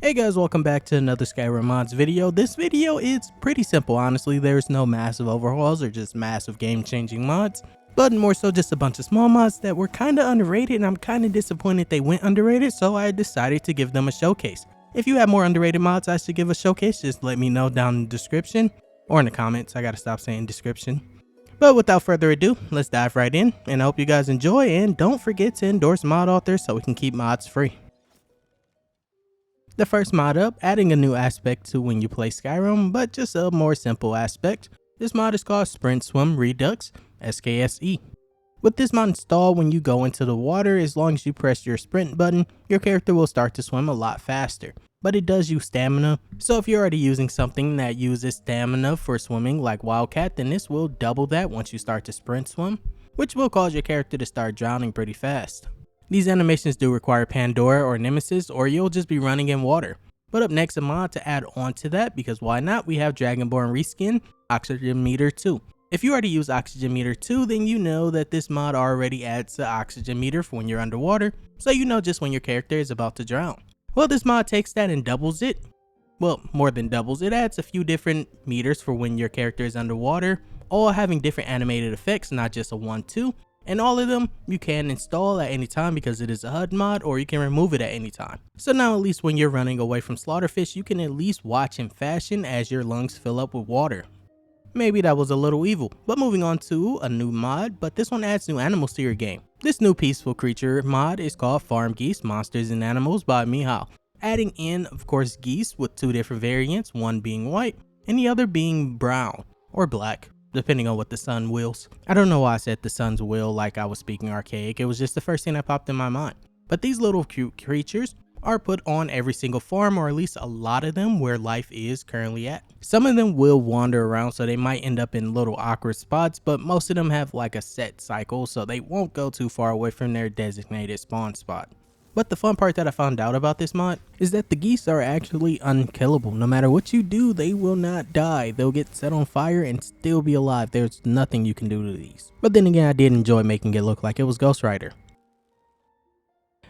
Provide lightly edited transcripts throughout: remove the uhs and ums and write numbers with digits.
Hey guys, welcome back to another Skyrim mods video. This video is pretty simple, honestly. There's no massive overhauls or just massive game-changing mods, but more so just a bunch of small mods that were kinda underrated, and I'm kinda disappointed they went underrated, so I decided to give them a showcase. If you have more underrated mods I should give a showcase, just let me know down in the description, or in the comments. I gotta stop saying description. But without further ado, let's dive right in, and I hope you guys enjoy, and don't forget to endorse mod authors so we can keep mods free. The first mod up, adding a new aspect to when you play Skyrim, but just a more simple aspect. This mod is called Sprint Swim Redux, SKSE. With this mod installed, when you go into the water, as long as you press your sprint button, your character will start to swim a lot faster. But it does use stamina, so if you're already using something that uses stamina for swimming like Wildcat, then this will double that once you start to sprint swim, which will cause your character to start drowning pretty fast. These animations do require Pandora or Nemesis, or you'll just be running in water. But up next, a mod to add on to that, because why not, we have Dragonborn Reskin, Oxygen Meter 2. If you already use Oxygen Meter 2, then you know that this mod already adds the oxygen meter for when you're underwater, so you know just when your character is about to drown. Well, this mod takes that and doubles it. Well, more than doubles, it adds a few different meters for when your character is underwater, all having different animated effects, not just a 1-2. And all of them you can install at any time because it is a HUD mod, or you can remove it at any time. So now at least when you're running away from slaughterfish, you can at least watch in fashion as your lungs fill up with water. Maybe that was a little evil, but moving on to a new mod, but this one adds new animals to your game. This new peaceful creature mod is called Farm Geese, Monsters and Animals by Mihail. Adding in, of course, geese with two different variants, one being white and the other being brown or black, depending on what the sun wills. I don't know why I said the sun's will like I was speaking archaic. It was just the first thing that popped in my mind. But these little cute creatures are put on every single farm, or at least a lot of them where life is currently at. Some of them will wander around, so they might end up in little awkward spots, but most of them have like a set cycle, so they won't go too far away from their designated spawn spot. But the fun part that I found out about this mod is that the geese are actually unkillable. No matter what you do, they will not die. They'll get set on fire and still be alive. There's nothing you can do to these. But then again, I did enjoy making it look like it was Ghost Rider.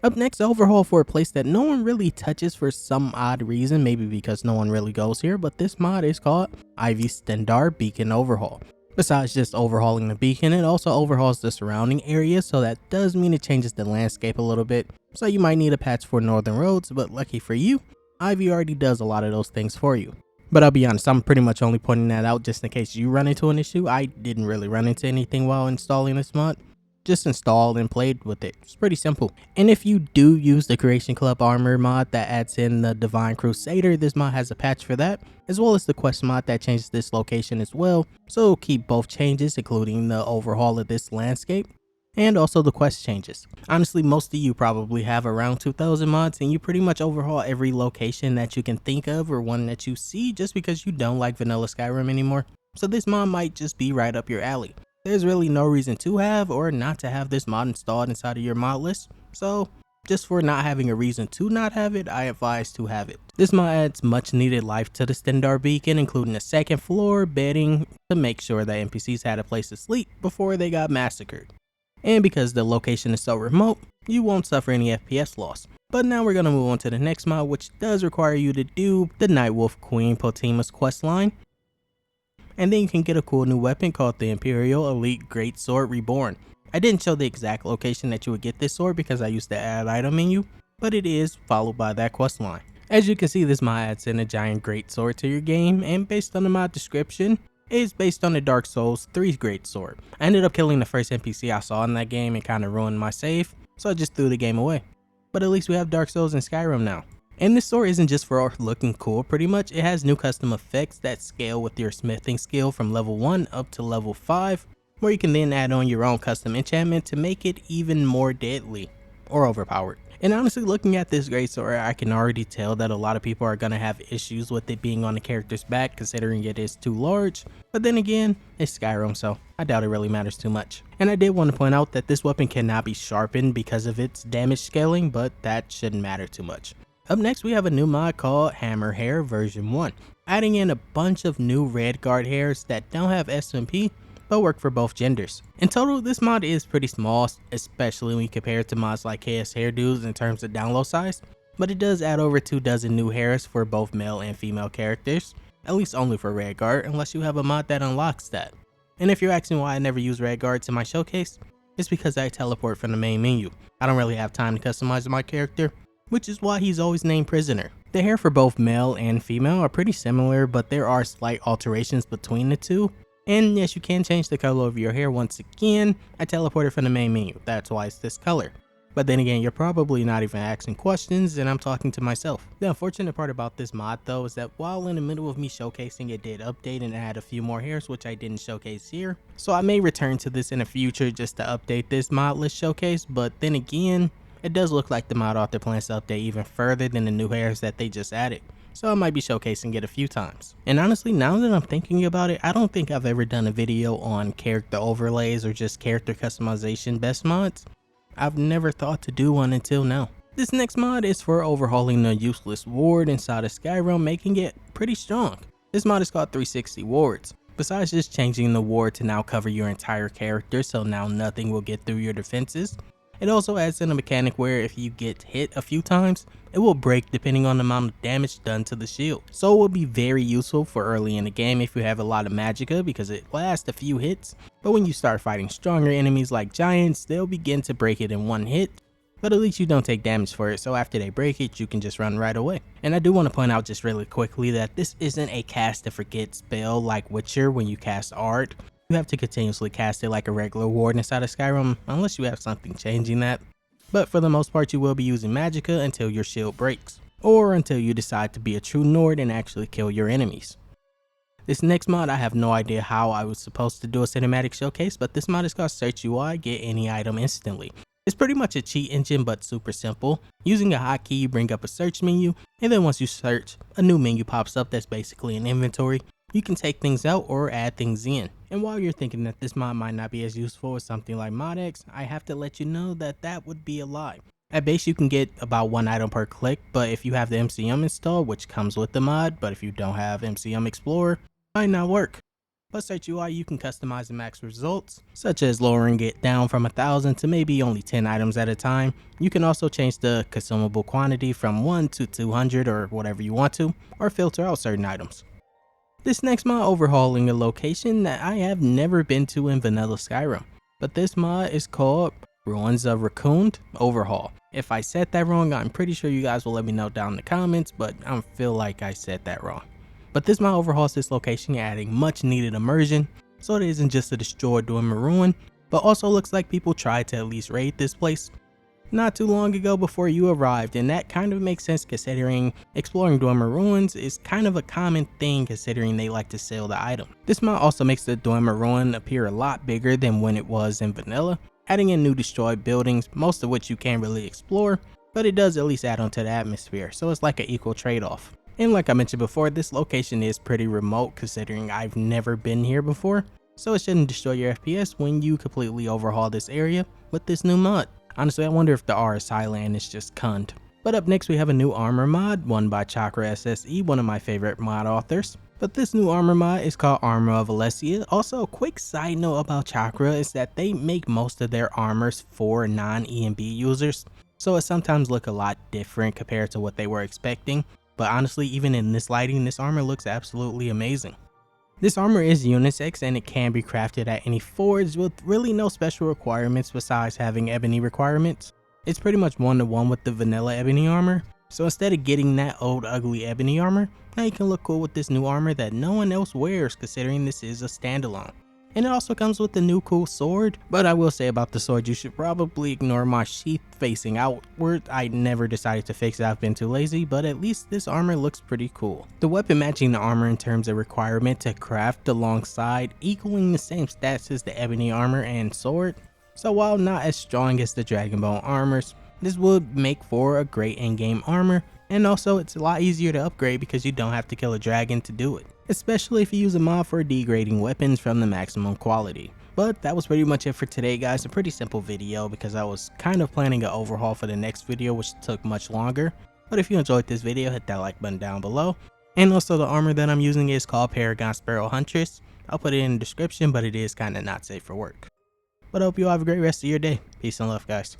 Up next, Overhaul for a place that no one really touches for some odd reason, maybe because no one really goes here, but this mod is called Stendarr Beacon Overhaul. Besides just overhauling the beacon, it also overhauls the surrounding area, so that does mean it changes the landscape a little bit. So you might need a patch for northern roads, but lucky for you, Ivy already does a lot of those things for you. But I'll be honest, I'm pretty much only pointing that out just in case you run into an issue. I didn't really run into anything while installing this mod. Just installed and played with it. It's pretty simple. And if you do use the Creation Club armor mod that adds in the Divine Crusader, this mod has a patch for that, as well as the quest mod that changes this location as well. So keep both changes, including the overhaul of this landscape, and also the quest changes. Honestly, most of you probably have around 2,000 mods, and you pretty much overhaul every location that you can think of or one that you see, just because you don't like vanilla Skyrim anymore. So this mod might just be right up your alley. There's really no reason to have or not to have this mod installed inside of your mod list, so just for not having a reason to not have it, I advise to have it. This mod adds much needed life to the Stendarr beacon, including a second floor, bedding, to make sure that NPCs had a place to sleep before they got massacred. And because the location is so remote, you won't suffer any FPS loss. But now we're going to move on to the next mod, which does require you to do the Nightwolf Queen Potima's questline. And then you can get a cool new weapon called the Imperial Elite Greatsword Reborn. I didn't show the exact location that you would get this sword because I used the add item menu, but it is followed by that quest line. As you can see, this mod adds in a giant greatsword to your game, and based on the mod description, it is based on the Dark Souls 3 greatsword. I ended up killing the first NPC I saw in that game and kind of ruined my save, so I just threw the game away. But at least we have Dark Souls in Skyrim now. And this sword isn't just for looking cool, pretty much. It has new custom effects that scale with your smithing skill from level 1 up to level 5, where you can then add on your own custom enchantment to make it even more deadly or overpowered. And honestly, looking at this greatsword, I can already tell that a lot of people are going to have issues with it being on the character's back, considering it is too large. But then again, it's Skyrim, so I doubt it really matters too much. And I did want to point out that this weapon cannot be sharpened because of its damage scaling, but that shouldn't matter too much. Up next, we have a new mod called HammerHair V1, adding in a bunch of new red guard hairs that don't have SMP, but work for both genders. In total, this mod is pretty small, especially when you compare it to mods like KS Hairdos in terms of download size, but it does add over 24 new hairs for both male and female characters, at least only for Redguard unless you have a mod that unlocks that. And if you're asking why I never use Redguards in my showcase, it's because I teleport from the main menu. I don't really have time to customize my character, which is why he's always named Prisoner. The hair for both male and female are pretty similar, but there are slight alterations between the two. And yes, you can change the color of your hair. Once again, I teleported from the main menu, that's why it's this color. But then again, you're probably not even asking questions and I'm talking to myself. The unfortunate part about this mod though is that while in the middle of me showcasing, it did update and add a few more hairs which I didn't showcase here. So I may return to this in the future just to update this mod list showcase, but then again, it does look like the mod author plans to update even further than the new hairs that they just added. So I might be showcasing it a few times. And honestly, now that I'm thinking about it, I don't think I've ever done a video on character overlays or just character customization best mods. I've never thought to do one until now. This next mod is for overhauling the useless ward inside of Skyrim, making it pretty strong. This mod is called 360 wards. Besides just changing the ward to now cover your entire character so now nothing will get through your defenses, it also adds in a mechanic where if you get hit a few times, it will break depending on the amount of damage done to the shield. So it will be very useful for early in the game if you have a lot of magicka because it lasts a few hits, but when you start fighting stronger enemies like giants, they'll begin to break it in one hit, but at least you don't take damage for it, so after they break it, you can just run right away. And I do want to point out just really quickly that this isn't a cast and forget spell like Witcher when you cast Art. You have to continuously cast it like a regular ward inside of Skyrim unless you have something changing that. But for the most part you will be using magicka until your shield breaks, or until you decide to be a true Nord and actually kill your enemies. This next mod, I have no idea how I was supposed to do a cinematic showcase, but this mod is called SearchUI, get any item instantly. It's pretty much a cheat engine but super simple. Using a hotkey you bring up a search menu, and then once you search, a new menu pops up that's basically an inventory. You can take things out or add things in. And while you're thinking that this mod might not be as useful as something like ModX, I have to let you know that that would be a lie. At base you can get about 1 item per click, but if you have the MCM installed, which comes with the mod, but if you don't have MCM Explorer, it might not work. But SearchUI you can customize the max results, such as lowering it down from 1,000 to maybe only 10 items at a time. You can also change the consumable quantity from 1 to 200 or whatever you want to, or filter out certain items. This next mod overhauling a location that I have never been to in vanilla Skyrim, but this mod is called Ruins of Rkund Overhaul. If I said that wrong, I'm pretty sure you guys will let me know down in the comments, but I feel like I said that wrong. But this mod overhauls this location, adding much needed immersion, so it isn't just a destroyed Dwemer ruin, but also looks like people tried to at least raid this place not too long ago before you arrived, and that kind of makes sense considering exploring Dwemer ruins is kind of a common thing considering they like to sell the item. This mod also makes the Dwemer ruin appear a lot bigger than when it was in vanilla, adding in new destroyed buildings, most of which you can't really explore, but it does at least add on to the atmosphere, so it's like an equal trade-off. And like I mentioned before, this location is pretty remote considering I've never been here before, so it shouldn't destroy your FPS when you completely overhaul this area with this new mod. Honestly, I wonder if the RSI land is just cunned. But up next we have a new armor mod, one by Chakra SSE, one of my favorite mod authors. But this new armor mod is called Armor of Alessia. Also, a quick side note about Chakra is that they make most of their armors for non-EMB users, so it sometimes look a lot different compared to what they were expecting. But honestly, even in this lighting, this armor looks absolutely amazing. This armor is unisex and it can be crafted at any forge with really no special requirements besides having ebony requirements. It's pretty much one-to-one with the vanilla ebony armor, so instead of getting that old ugly ebony armor, now you can look cool with this new armor that no one else wears considering this is a standalone. And it also comes with a new cool sword, but I will say about the sword you should probably ignore my sheath facing outward. I never decided to fix it, I've been too lazy, but at least this armor looks pretty cool. The weapon matching the armor in terms of requirement to craft alongside, equaling the same stats as the ebony armor and sword. So while not as strong as the Dragonborn armors, this would make for a great in-game armor, and also it's a lot easier to upgrade because you don't have to kill a dragon to do it, especially if you use a mod for degrading weapons from the maximum quality. But that was pretty much it for today guys, a pretty simple video because I was kind of planning an overhaul for the next video which took much longer. But if you enjoyed this video, hit that like button down below. And also the armor that I'm using is called Paragon Sparrow Huntress. I'll put it in the description, but it is kind of not safe for work. But I hope you all have a great rest of your day. Peace and love guys.